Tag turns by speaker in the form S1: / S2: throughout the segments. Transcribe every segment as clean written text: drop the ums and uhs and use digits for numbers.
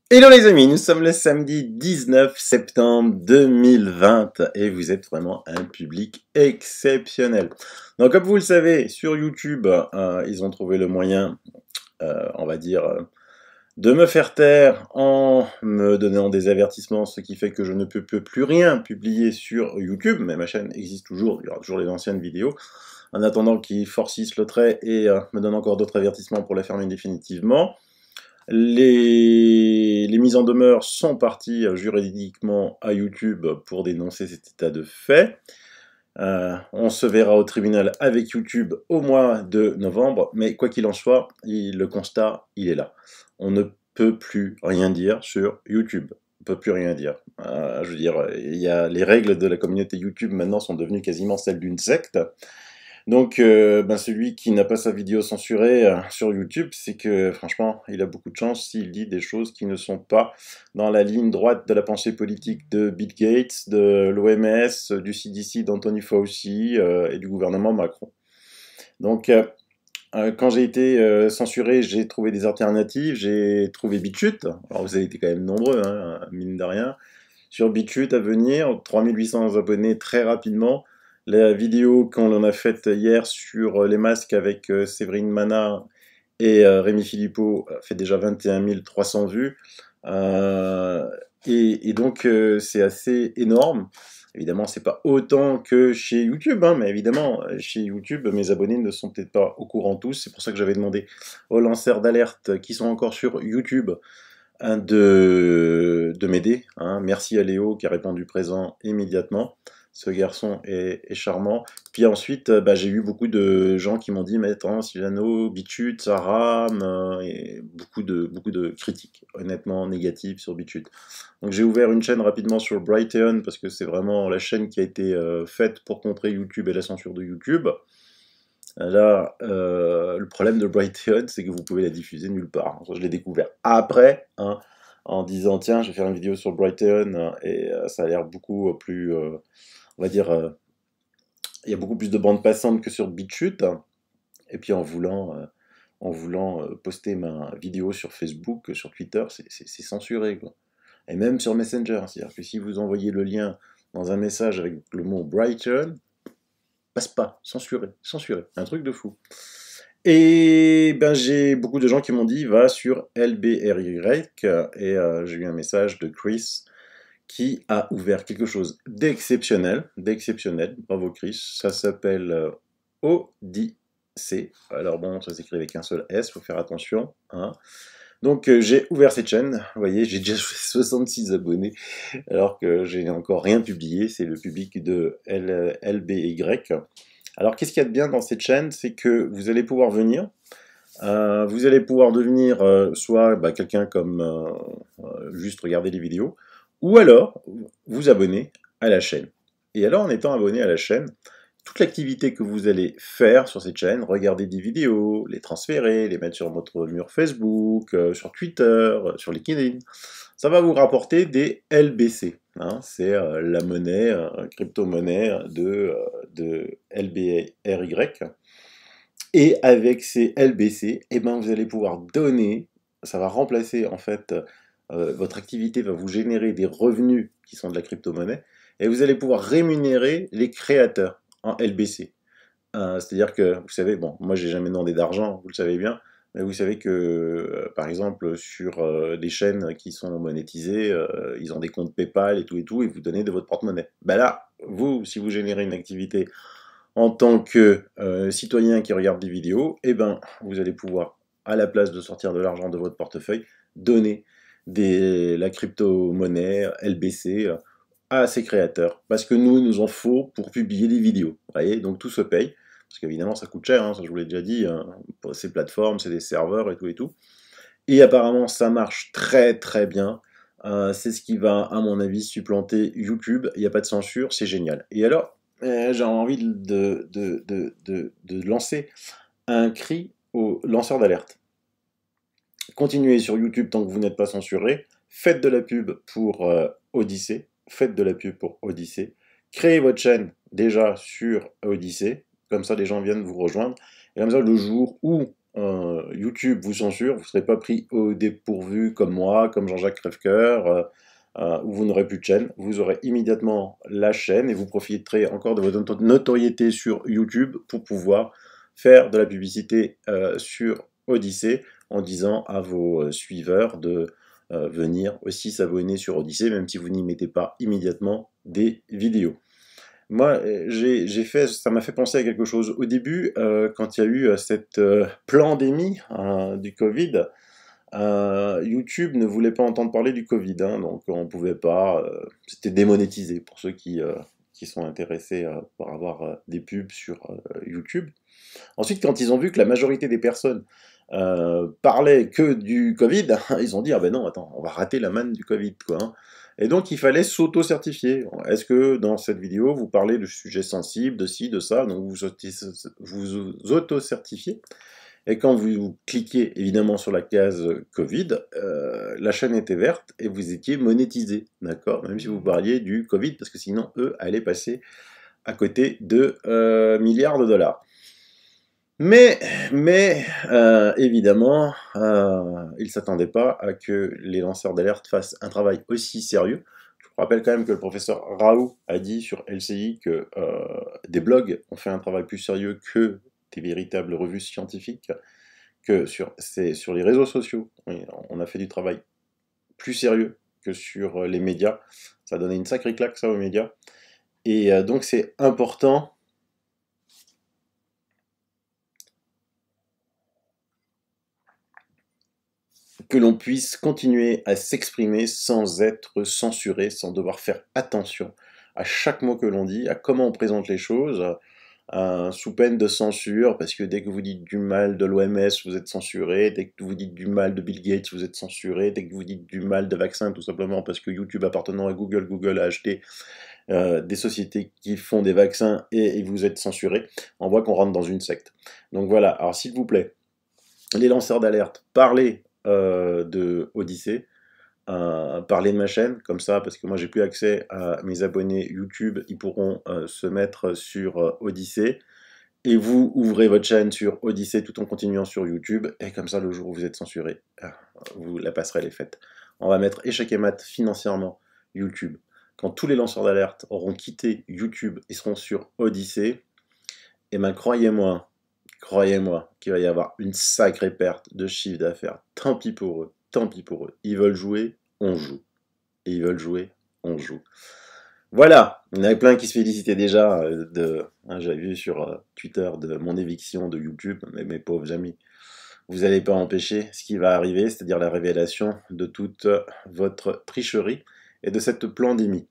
S1: Hello les amis, nous sommes le samedi 19 septembre 2020 et vous êtes vraiment un public exceptionnel. Donc comme vous le savez, sur YouTube, ils ont trouvé le moyen, on va dire, de me faire taire en me donnant des avertissements, ce qui fait que je ne peux plus rien publier sur YouTube, mais ma chaîne existe toujours, il y aura toujours les anciennes vidéos, en attendant qu'ils forcissent le trait et me donnent encore d'autres avertissements pour la fermer définitivement. Les mises en demeure sont parties juridiquement à YouTube pour dénoncer cet état de fait. On se verra au tribunal avec YouTube au mois de novembre, mais quoi qu'il en soit, le constat, il est là. On ne peut plus rien dire sur YouTube. On ne peut plus rien dire. Je veux dire, les règles de la communauté YouTube maintenant sont devenues quasiment celles d'une secte. Donc, celui qui n'a pas sa vidéo censurée sur YouTube, c'est que franchement, il a beaucoup de chance s'il dit des choses qui ne sont pas dans la ligne droite de la pensée politique de Bill Gates, de l'OMS, du CDC d'Anthony Fauci et du gouvernement Macron. Donc, quand j'ai été censuré, j'ai trouvé des alternatives, j'ai trouvé BitChute. Alors, vous avez été quand même nombreux, hein, mine de rien. Sur BitChute à venir, 3800 abonnés très rapidement. La vidéo qu'on en a faite hier sur les masques avec Séverine Mana et Rémi Philippot fait déjà 21 300 vues. Et donc c'est assez énorme. Évidemment, c'est pas autant que chez YouTube, hein, mais évidemment, chez YouTube, mes abonnés ne sont peut-être pas au courant tous. C'est pour ça que j'avais demandé aux lanceurs d'alerte qui sont encore sur YouTube de m'aider. Hein. Merci à Léo qui a répondu présent immédiatement. Ce garçon est charmant. Puis ensuite, j'ai eu beaucoup de gens qui m'ont dit mais attends, Silano, BitChute, ça rame, et beaucoup de critiques, honnêtement négatives sur BitChute. Donc j'ai ouvert une chaîne rapidement sur Brighteon parce que c'est vraiment la chaîne qui a été faite pour contrer YouTube et la censure de YouTube. Là, le problème de Brighteon, c'est que vous pouvez la diffuser nulle part. Je l'ai découvert après, hein, en disant tiens, je vais faire une vidéo sur Brighteon et ça a l'air beaucoup plus, on va dire, il y a beaucoup plus de bandes passantes que sur BitChute. Et puis en voulant poster ma vidéo sur Facebook, sur Twitter, c'est censuré, quoi. Et même sur Messenger, c'est-à-dire que si vous envoyez le lien dans un message avec le mot Brighton, passe pas, censuré, censuré, un truc de fou. Et ben j'ai beaucoup de gens qui m'ont dit va sur LBRY et j'ai eu un message de Chris qui a ouvert quelque chose d'exceptionnel, bravo Chris, ça s'appelle Odyssey. Alors bon, ça s'écrit avec un seul S, faut faire attention, hein. Donc j'ai ouvert cette chaîne, vous voyez, j'ai déjà 66 abonnés, alors que j'ai encore rien publié, c'est le public de LBY. Alors qu'est-ce qu'il y a de bien dans cette chaîne, c'est que vous allez pouvoir venir, vous allez pouvoir devenir soit quelqu'un comme juste regarder les vidéos, ou alors vous abonner à la chaîne. Et alors en étant abonné à la chaîne, toute l'activité que vous allez faire sur cette chaîne, regarder des vidéos, les transférer, les mettre sur votre mur Facebook, sur Twitter, sur LinkedIn, ça va vous rapporter des LBC. Hein, c'est la monnaie, crypto-monnaie de LBRY. Et avec ces LBC, eh ben, vous allez pouvoir donner, ça va remplacer en fait, votre activité va vous générer des revenus qui sont de la crypto-monnaie, et vous allez pouvoir rémunérer les créateurs en LBC. C'est-à-dire que, vous savez, bon, moi j'ai jamais demandé d'argent, vous le savez bien, mais vous savez que, par exemple, sur des chaînes qui sont monétisées, ils ont des comptes PayPal et tout, et vous donnez de votre porte-monnaie. Ben là, vous, si vous générez une activité en tant que citoyen qui regarde des vidéos, eh ben, vous allez pouvoir, à la place de sortir de l'argent de votre portefeuille, donner la crypto-monnaie LBC à ses créateurs. Parce que nous en faut pour publier des vidéos. Vous voyez, donc tout se paye. Parce qu'évidemment, ça coûte cher, hein, ça je vous l'ai déjà dit. Hein, ces plateformes, c'est des serveurs et tout et tout. Et apparemment, ça marche très très bien. C'est ce qui va, à mon avis, supplanter YouTube. Il n'y a pas de censure, c'est génial. Et alors, j'ai envie de lancer un cri aux lanceurs d'alerte. Continuez sur YouTube tant que vous n'êtes pas censuré. Faites de la pub pour Odyssey. Faites de la pub pour Odyssey. Créez votre chaîne déjà sur Odyssey. Comme ça, les gens viennent vous rejoindre. Et comme ça, le jour où YouTube vous censure, vous ne serez pas pris au dépourvu comme moi, comme Jean-Jacques Crèvecoeur, où vous n'aurez plus de chaîne. Vous aurez immédiatement la chaîne et vous profiterez encore de votre notoriété sur YouTube pour pouvoir faire de la publicité sur Odyssée en disant à vos suiveurs de venir aussi s'abonner sur Odyssée, même si vous n'y mettez pas immédiatement des vidéos. Moi, ça m'a fait penser à quelque chose. Au début, quand il y a eu cette pandémie du Covid, YouTube ne voulait pas entendre parler du Covid, hein, donc on pouvait pas, c'était démonétisé pour ceux qui sont intéressés par avoir des pubs sur YouTube. Ensuite, quand ils ont vu que la majorité des personnes parlaient que du Covid, ils ont dit, ah ben non, attends, on va rater la manne du Covid, quoi, hein. Et donc, il fallait s'auto-certifier. Est-ce que dans cette vidéo, vous parlez de sujets sensibles, de ci, de ça, donc vous auto-certifiez. Et quand vous cliquez évidemment sur la case Covid, la chaîne était verte et vous étiez monétisé, d'accord? Même si vous parliez du Covid, parce que sinon, eux allaient passer à côté de milliards de dollars. Mais évidemment, ils ne s'attendaient pas à que les lanceurs d'alerte fassent un travail aussi sérieux. Je vous rappelle quand même que le professeur Raoult a dit sur LCI que des blogs ont fait un travail plus sérieux que des véritables revues scientifiques, que sur les réseaux sociaux. Oui, on a fait du travail plus sérieux que sur les médias. Ça a donné une sacrée claque, ça, aux médias. Et donc c'est important que l'on puisse continuer à s'exprimer sans être censuré, sans devoir faire attention à chaque mot que l'on dit, à comment on présente les choses, sous peine de censure, parce que dès que vous dites du mal de l'OMS, vous êtes censuré, dès que vous dites du mal de Bill Gates, vous êtes censuré, dès que vous dites du mal de vaccins, tout simplement parce que YouTube appartenant à Google, Google a acheté des sociétés qui font des vaccins et vous êtes censuré, on voit qu'on rentre dans une secte. Donc voilà, alors s'il vous plaît, les lanceurs d'alerte, parlez de Odyssée, parler de ma chaîne, comme ça, parce que moi j'ai plus accès à mes abonnés YouTube, ils pourront se mettre sur Odyssée, et vous ouvrez votre chaîne sur Odyssée tout en continuant sur YouTube, et comme ça le jour où vous êtes censuré, vous la passerez les fêtes. On va mettre échec et mat financièrement YouTube. Quand tous les lanceurs d'alerte auront quitté YouTube et seront sur Odyssée, et ben croyez-moi qu'il va y avoir une sacrée perte de chiffre d'affaires. Tant pis pour eux, tant pis pour eux. Ils veulent jouer, on joue. Et ils veulent jouer, on joue. Voilà, il y en avait plein qui se félicitaient déjà j'avais vu sur Twitter de mon éviction de YouTube, mais mes pauvres amis, vous n'allez pas empêcher ce qui va arriver, c'est-à-dire la révélation de toute votre tricherie et de cette pandémie.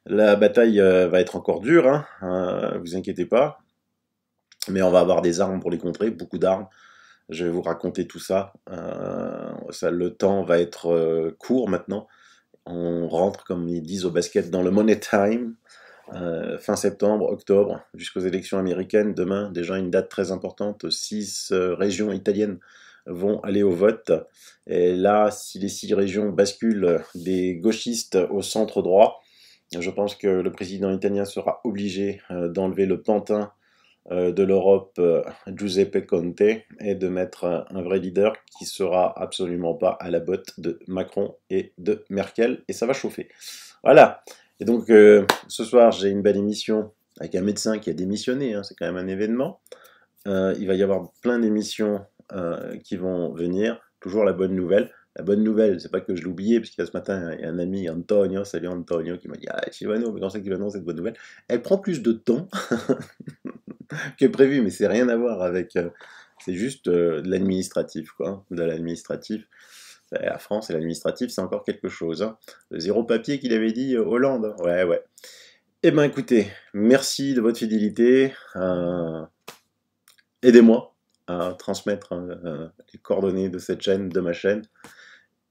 S1: La bataille va être encore dure, hein, vous inquiétez pas, mais on va avoir des armes pour les contrer, beaucoup d'armes. Je vais vous raconter tout ça. Le temps va être court maintenant. On rentre, comme ils disent au basket, dans le money time. Fin septembre, octobre, jusqu'aux élections américaines. Demain, déjà une date très importante. 6 régions italiennes vont aller au vote. Et là, si les 6 régions basculent des gauchistes au centre droit, je pense que le président italien sera obligé d'enlever le pantin de l'Europe, Giuseppe Conte, et de mettre un vrai leader qui sera absolument pas à la botte de Macron et de Merkel, et ça va chauffer. Voilà. Et donc ce soir j'ai une belle émission avec un médecin qui a démissionné, hein, c'est quand même un événement. Il va y avoir plein d'émissions qui vont venir. Toujours la bonne nouvelle. La bonne nouvelle, c'est pas que je l'ai oublié, parce qu'il y a ce matin, il y a un ami, Antonio, salut Antonio, qui m'a dit « Ah, Sylvano, mais quand c'est qu'il annonce cette bonne nouvelle ?» Elle prend plus de temps que prévu, mais c'est rien à voir avec... c'est juste de l'administratif, quoi. De l'administratif. La France et l'administratif, c'est encore quelque chose. Hein. Le zéro papier qu'il avait dit Hollande. Ouais, ouais. Eh ben écoutez, merci de votre fidélité. Aidez-moi à transmettre les coordonnées de cette chaîne, de ma chaîne.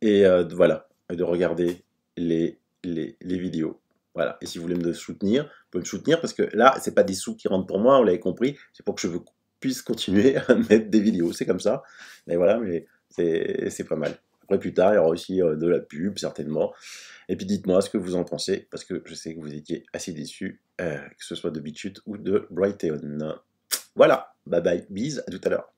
S1: Et voilà, de regarder les vidéos. Voilà. Et si vous voulez me soutenir, vous pouvez me soutenir parce que là, c'est pas des sous qui rentrent pour moi, vous l'avez compris, c'est pour que je puisse continuer à mettre des vidéos. C'est comme ça. Mais voilà, mais c'est pas mal. Après, plus tard, il y aura aussi de la pub, certainement. Et puis dites-moi ce que vous en pensez, parce que je sais que vous étiez assez déçus, que ce soit de BitChute ou de Brighteon. Voilà, bye bye, bise, à tout à l'heure.